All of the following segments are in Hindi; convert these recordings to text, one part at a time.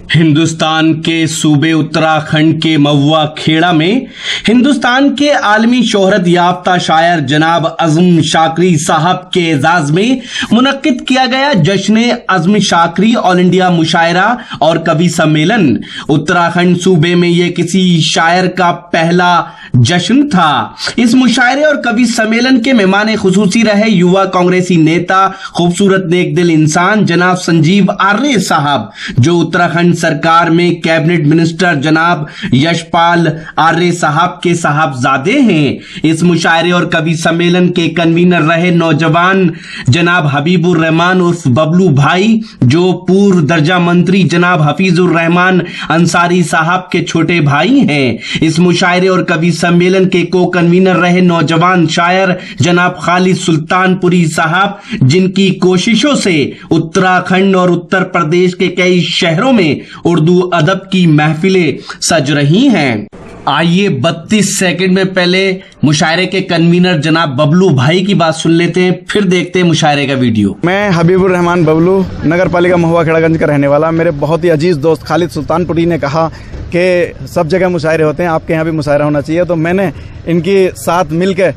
हिंदुस्तान के सूबे उत्तराखंड के महुआ खेड़ा में हिंदुस्तान के आलमी शोहरत याफ्ता शायर जनाब अज़्म शाकरी साहब के एजाज में मुनक्किद किया गया जश्न अज़्म शाकरी ऑल इंडिया मुशायरा और कवि सम्मेलन। उत्तराखंड सूबे में यह किसी शायर का पहला जश्न था। इस मुशायरे और कवि सम्मेलन के मेहमान खुसूसी रहे युवा कांग्रेसी नेता, खूबसूरत नेक दिल इंसान जनाब संजीव आर्य साहब, जो उत्तराखंड सरकार में कैबिनेट मिनिस्टर जनाब यशपाल आर्य साहब के साहबजादे हैं। इस मुशायरे और कवि सम्मेलन के कन्वीनर रहे नौजवान जनाब हबीबुर रहमान उर्फ बबलू भाई, जो पूर्व दर्जा मंत्री जनाब हफीजुर रहमान अंसारी साहब के छोटे भाई हैं। इस मुशायरे और कवि सम्मेलन के को कन्वीनर रहे नौजवान शायर जनाब खालिद सुल्तानपुरी साहब, जिनकी कोशिशों से उत्तराखंड और उत्तर प्रदेश के कई शहरों में उर्दू अदब की महफिलें सज रही हैं। आइए 32 सेकंड में पहले मुशायरे के कन्वीनर जनाब बबलू भाई की बात सुन लेते हैं, फिर देखते हैं मुशायरे का वीडियो। मैं हबीबुर रहमान बबलू, नगर पालिका महुआ खेड़ागंज का रहने वाला। मेरे बहुत ही अजीज दोस्त खालिद सुल्तानपुरी ने कहा कि सब जगह मुशायरे होते हैं, आपके यहाँ भी मुशायरा होना चाहिए, तो मैंने इनके साथ मिलकर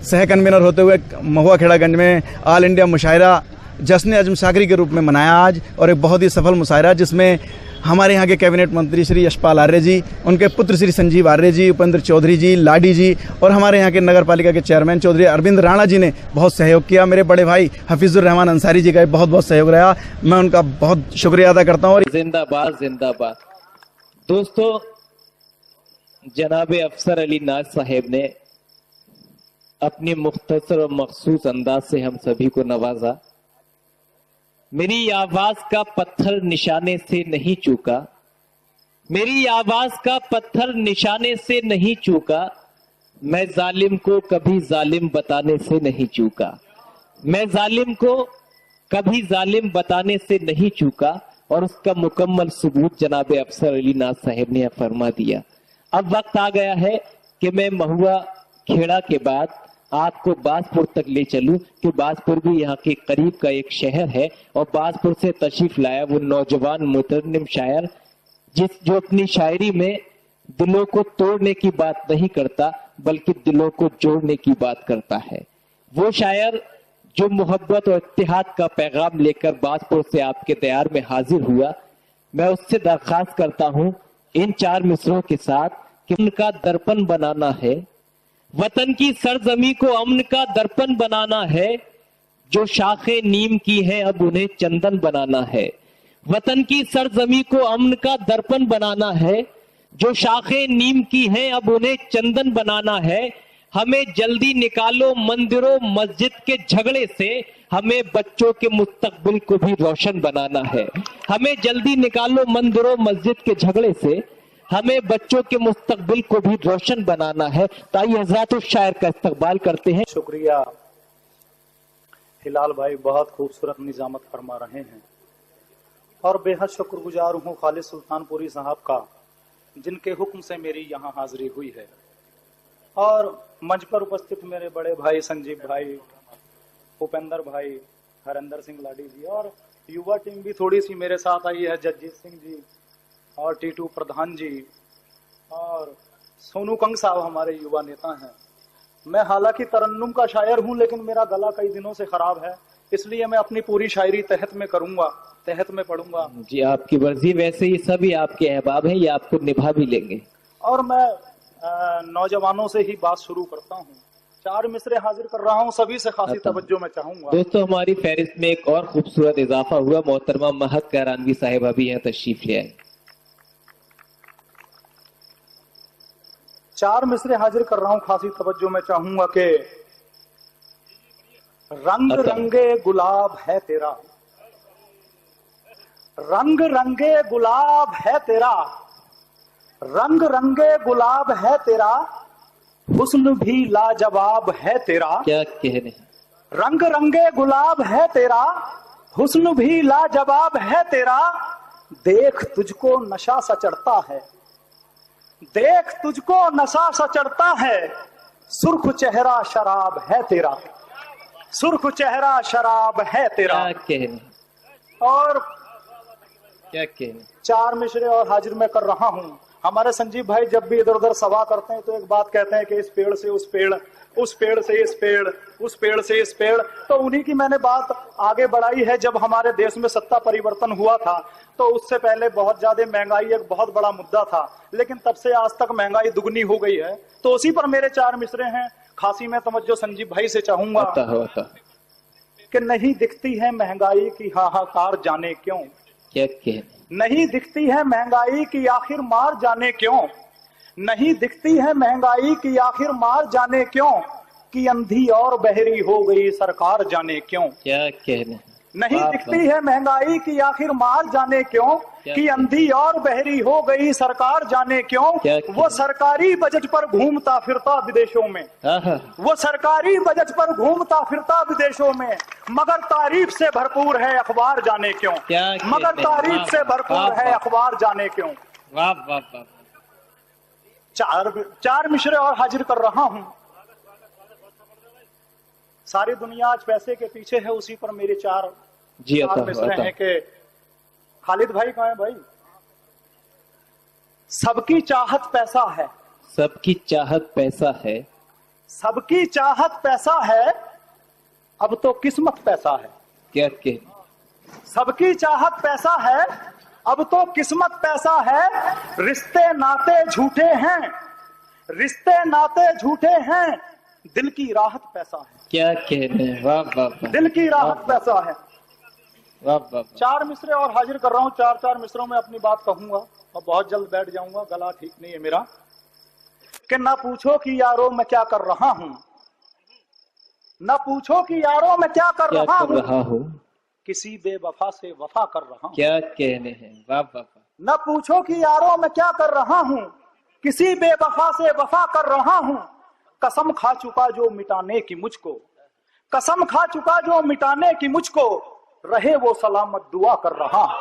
सह कन्वीनर होते हुए महुआ खेड़ागंज में ऑल इंडिया मुशायरा जश्न अज़्म शाकरी के रूप में मनाया आज, और एक बहुत ही सफल मुशायरा जिसमें हमारे यहाँ के कैबिनेट मंत्री श्री यशपाल आर्य जी, उनके पुत्र श्री संजीव आर्य जी, उपेंद्र चौधरी जी, लाडी जी, और हमारे यहाँ के नगर पालिका के चेयरमैन चौधरी अरविंद राणा जी ने बहुत सहयोग किया। मेरे बड़े भाई हफीजुर रहमान अंसारी जी का बहुत बहुत सहयोग रहा, मैं उनका बहुत शुक्रिया अदा करता हूँ। जिंदाबाद जिंदाबाद। दोस्तों, जनाब अफसर अली नाज साहेब ने अपनी मुख्तसर और मखसूस अंदाज से हम सभी को नवाजा। मेरी आवाज का पत्थर निशाने से नहीं चूका, मेरी आवाज का पत्थर निशाने से नहीं चूका, मैं जालिम को कभी जालिम बताने से नहीं चूका, मैं जालिम को कभी जालिम बताने से नहीं चूका। और उसका मुकम्मल सबूत जनाब अफसर अली नाज साहब ने फरमा दिया। अब वक्त आ गया है कि मैं महुआ खेड़ा के बाद आपको बाजपुर तक ले चलूं, कि बाजपुर भी यहाँ के करीब का एक शहर है, और बाजपुर से तशरीफ लाया वो नौजवान मुतरन्निम शायर जो अपनी शायरी में दिलों को तोड़ने की बात नहीं करता बल्कि दिलों को जोड़ने की बात करता है। वो शायर जो मोहब्बत और इत्तेहाद का पैगाम लेकर बाजपुर से आपके दयार में हाजिर हुआ। मैं उससे दरख्वास्त करता हूं इन 4 मिसरों के साथ कि उनका दर्पण बनाना है, वतन की सरजमी को अमन का दर्पण बनाना है, जो शाखे नीम की है अब उन्हें चंदन बनाना है। वतन की सरजमी को अमन का दर्पण बनाना है, जो शाखे नीम की है अब उन्हें चंदन बनाना है। हमें जल्दी निकालो मंदिरों मस्जिद के झगड़े से, हमें बच्चों के मुस्तकबिल को भी रोशन बनाना है। हमें जल्दी निकालो मंदिरों मस्जिद के झगड़े से, हमें बच्चों के मुस्तकबिल को भी रोशन बनाना है। ताई हजरात उस शायर का इस्तकबाल करते हैं। शुक्रिया हिलाल भाई, बहुत खूबसूरत निजामत फरमा रहे हैं, और बेहद शुक्रगुजार हूँ खालिद सुल्तानपुरी साहब का, जिनके हुक्म से मेरी यहाँ हाजिरी हुई है। और मंच पर उपस्थित मेरे बड़े भाई संजीव भाई, उपेंद्र भाई, हरिंदर सिंह लाडी जी, और युवा टीम भी थोड़ी सी मेरे साथ आई है, जगजीत सिंह जी और टीटू प्रधान जी और सोनू कंग साहब हमारे युवा नेता हैं। मैं हालांकि तरन्नुम का शायर हूं, लेकिन मेरा गला कई दिनों से खराब है, इसलिए मैं अपनी पूरी शायरी तहत में करूंगा, तहत में पढ़ूंगा। जी, आपकी मर्जी। वैसे ही सभी आपके अहबाब हैं, ये आपको निभा भी लेंगे। और मैं नौजवानों से ही बात शुरू करता हूँ। 4 मिसरे हाजिर कर रहा हूँ, सभी से खासी तवज्जो मैं चाहूंगा। दोस्तों, हमारी फहरिस्त में एक और खूबसूरत इजाफा हुआ। मोहतरमा महक करानवी साहिबा भी यहाँ तशरीफ ले आए। 4 मिसरे हाजिर कर रहा हूँ, खासी तवज्जो मैं चाहूंगा कि रंग रंगे गुलाब है तेरा, रंग रंगे गुलाब है तेरा, रंग रंगे गुलाब है तेरा, हुस्न भी लाजवाब है तेरा। क्या कहने, रंग रंगे गुलाब है तेरा, हुस्न भी लाजवाब है तेरा, देख तुझको नशा सा चढ़ता है, देख तुझको नशा सा चढ़ता है, सुर्ख चेहरा शराब है तेरा, सुर्ख चेहरा शराब है तेरा। क्या कहने। और क्या कहने, चार मिसरे और हाजिर में कर रहा हूँ। हमारे संजीव भाई जब भी इधर उधर सभा करते हैं तो एक बात कहते हैं कि इस पेड़ से उस पेड़, उस पेड़ से इस पेड़, उस पेड़ से इस पेड़। तो उन्हीं की मैंने बात आगे बढ़ाई है। जब हमारे देश में सत्ता परिवर्तन हुआ था तो उससे पहले बहुत ज्यादा महंगाई एक बहुत बड़ा मुद्दा था, लेकिन तब से आज तक महंगाई दुगनी हो गई है। तो उसी पर मेरे चार मिसरे हैं। खासी में तवज्जो संजीव भाई से चाहूंगा कि नहीं दिखती है महंगाई की हाहाकार जाने क्यों, क्या कहने, नहीं दिखती है महंगाई की आखिर मार जाने क्यों, नहीं दिखती है महंगाई की आखिर मार जाने क्यों, कि अंधी और बहरी हो गई सरकार जाने क्यों। क्या कहने, नहीं दिखती है महंगाई की आखिर मार जाने क्यों, कि अंधी और बहरी हो गई सरकार जाने क्यों। वो सरकारी बजट पर घूमता फिरता विदेशों में, वो सरकारी बजट पर घूमता फिरता विदेशों में, मगर तारीफ से भरपूर है अखबार जाने क्यों, मगर तारीफ से भरपूर है अखबार जाने क्यों। वाह वाह वाह। चार मिसरे और हाजिर कर रहा हूं। सारी दुनिया आज पैसे के पीछे है, उसी पर मेरे चार मिसरे हैं कि खालिद भाई कहाँ है भाई। सबकी चाहत पैसा है, सबकी चाहत पैसा है, सबकी चाहत पैसा है, अब तो किस्मत पैसा है। क्या कहने, सबकी चाहत पैसा है, अब तो किस्मत पैसा है। रिश्ते नाते झूठे हैं, रिश्ते नाते झूठे हैं, दिल की राहत पैसा है। क्या कहने, वाह वाह, दिल की राहत पैसा है। वाह वाह। चार मिसरे और हाजिर कर रहा हूँ। चार मिसरों में अपनी बात कहूंगा और बहुत जल्द बैठ जाऊंगा, गला ठीक नहीं है मेरा। कि ना पूछो कि यारो मैं क्या कर रहा हूँ, ना पूछो कि यारो मैं क्या कर रहा हूँ, किसी बेवफा से वफा कर रहा हूँ। क्या कहने हैं, वाह वाह। न पूछो कि यारो मैं क्या कर रहा हूँ, किसी बेवफा से वफा कर रहा हूँ। कसम खा चुका जो मिटाने की मुझको, कसम खा चुका जो मिटाने की मुझको, रहे वो सलामत दुआ कर रहा हूँ,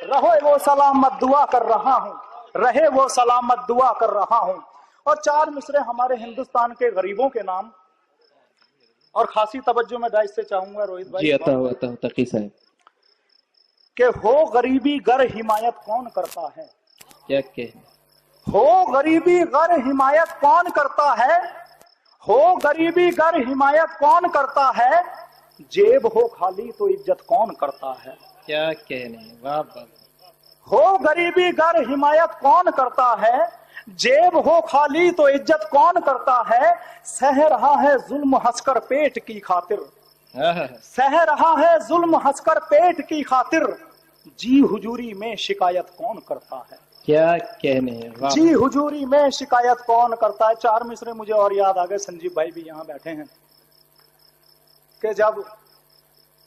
रहे वो सलामत दुआ कर रहा हूँ, रहे वो सलामत दुआ कर रहा हूँ। और चार मिसरे हमारे हिंदुस्तान के गरीबों के नाम। और खासी तवज्जो में दाइश से चाहूंगा रोहित भाई, जी आता तकी साहब, कि हो गरीबी गर हिमायत कौन करता है। क्या कहने, हो गरीबी गर हिमायत कौन करता है, हो गरीबी गर हिमायत कौन करता है, जेब हो खाली तो इज्जत कौन करता है। क्या कहने, वाह वाह। हो गरीबी गर हिमायत कौन करता है, जेब हो खाली तो इज्जत कौन करता है। सह रहा है जुल्म हंसकर पेट की खातिर, सह रहा है जुल्म हंसकर पेट की खातिर, जी हुजूरी में शिकायत कौन करता है। क्या कहने, जी हुजूरी में शिकायत कौन करता है। चार मिसरे मुझे और याद आ गए, संजीव भाई भी यहाँ बैठे हैं, कि जब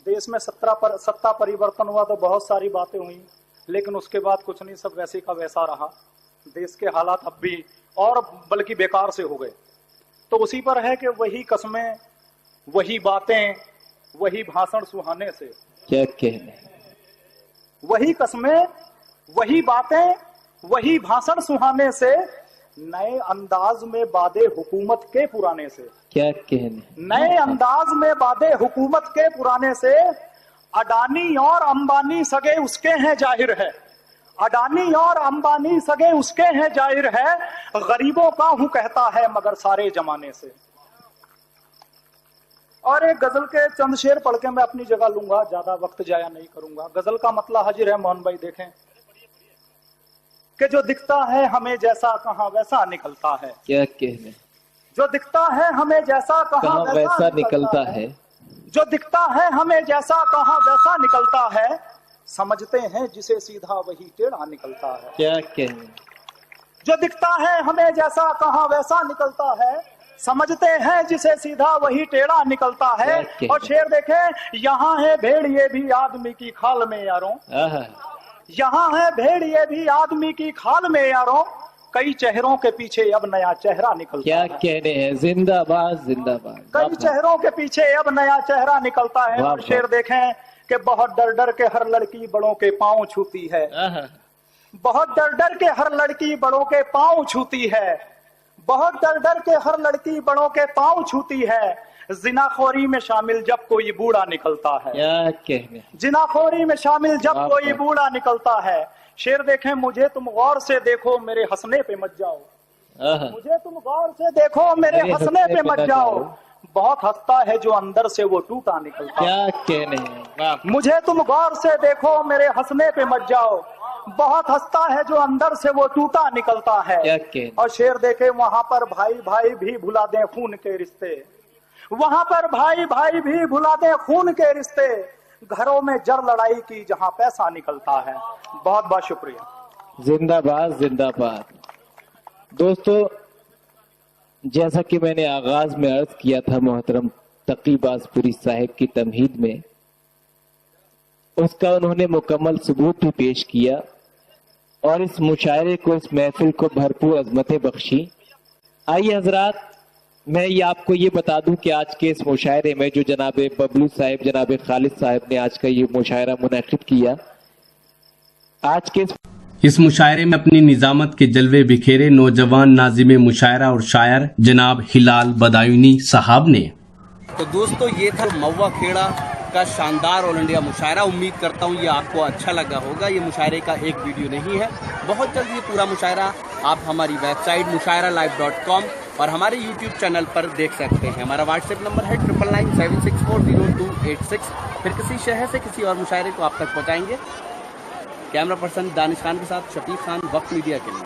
देश में सत्ता परिवर्तन हुआ तो बहुत सारी बातें हुई, लेकिन उसके बाद कुछ नहीं, सब वैसे का वैसा रहा। देश के हालात अब भी और बल्कि बेकार से हो गए। तो उसी पर है कि वही कस्में, वही बातें, वही भाषण सुहाने से। क्या कहने, वही कस्में, वही बातें, वही भाषण सुहाने से, नए अंदाज में वादे हुकूमत के पुराने से। क्या कहने, नए अंदाज में वादे हुकूमत के पुराने से। अडानी और अंबानी सगे उसके हैं जाहिर है, अडानी और अंबानी सगे उसके हैं जाहिर है, गरीबों का हूं कहता है मगर सारे जमाने से। और एक गजल के चंद शेर पढ़ के मैं अपनी जगह लूंगा, ज्यादा वक्त जाया नहीं करूंगा। गजल का मतलब हाजिर है मोहन भाई, देखें कि जो दिखता है हमें जैसा कहां वैसा निकलता है। क्या कहने, जो दिखता है हमें जैसा कहां वैसा निकलता है, जो दिखता है हमें जैसा कहां वैसा निकलता है, समझते हैं जिसे सीधा वही टेढ़ा निकलता है। क्या कहने, जो दिखता है हमें जैसा कहां वैसा निकलता है, समझते हैं जिसे सीधा वही टेढ़ा निकलता है। और शेर देखें, यहाँ है भेड़ ये भी आदमी की खाल में यारों, यहाँ है भेड़ ये भी आदमी की खाल में यारों, कई चेहरों के पीछे अब नया चेहरा निकलता क्या है। कहने हैं, जिंदाबाद जिंदाबाद। कई चेहरों के पीछे अब नया चेहरा निकलता है। और शेर देखें कि बहुत डर डर के हर लड़की बड़ों के पांव छूती है, बहुत डर डर के हर लड़की बड़ों के पांव छूती है, बहुत डर डर के हर लड़की बड़ों के पांव छूती है, जिनाखोरी में शामिल जब कोई बूढ़ा निकलता है, क्या कहने। जिनाखोरी में शामिल जब बाप कोई रे। बूढ़ा निकलता है। शेर देखें, मुझे तुम गौर से देखो मेरे हंसने पे मत जाओ, आहा, मुझे तुम गौर से देखो मेरे हंसने पे मत जाओ। बहुत हंसता है जो अंदर से वो टूटा निकलता है। क्या कहने। वाह, मुझे तुम गौर से देखो मेरे हंसने पे मत जाओ, बहुत हंसता है जो अंदर से वो टूटा निकलता है। क्या कहने। और शेर देखे, वहां पर भाई भाई भी भुला दें खून के रिश्ते, वहां पर भाई भाई भी भुला दें खून के रिश्ते, घरों में जर लड़ाई की जहां पैसा निकलता है। बहुत बहुत शुक्रिया। जिंदाबाद जिंदाबाद। दोस्तों, जैसा कि मैंने आगाज में अर्ज किया था मोहतरम तकी बाजपुरी साहिब की तमहीद में, उसका उन्होंने मुकम्मल सबूत भी पेश किया और इस मुशायरे को, इस महफिल को भरपूर अजमतें बख्शी। आइए हजरात, मैं ये आपको ये बता दूं कि आज के इस मुशायरे में जो जनाब बबलू साहिब, जनाब खालिद साहिब ने आज का ये मुशायरा मुनक़िद किया, आज के इस मुशायरे में अपनी निजामत के जलवे बिखेरे नौजवान नाजिम मुशायरा और शायर जनाब हिलाल बदायूनी साहब ने। तो दोस्तों, ये था महुआ खेड़ा का शानदार ऑल इंडिया मुशायरा। उम्मीद करता हूँ ये आपको अच्छा लगा होगा। ये मुशायरे का एक वीडियो नहीं है, बहुत जल्द ये पूरा मुशायरा आप हमारी वेबसाइट mushairalive.com और हमारे YouTube चैनल पर देख सकते हैं। हमारा व्हाट्सएप नंबर है 9997640286। फिर किसी शहर से किसी और मुशायरे को आप तक पहुँचाएंगे। कैमरा पर्सन दानिश खान के साथ शफीक खान, वक्त मीडिया के लिए।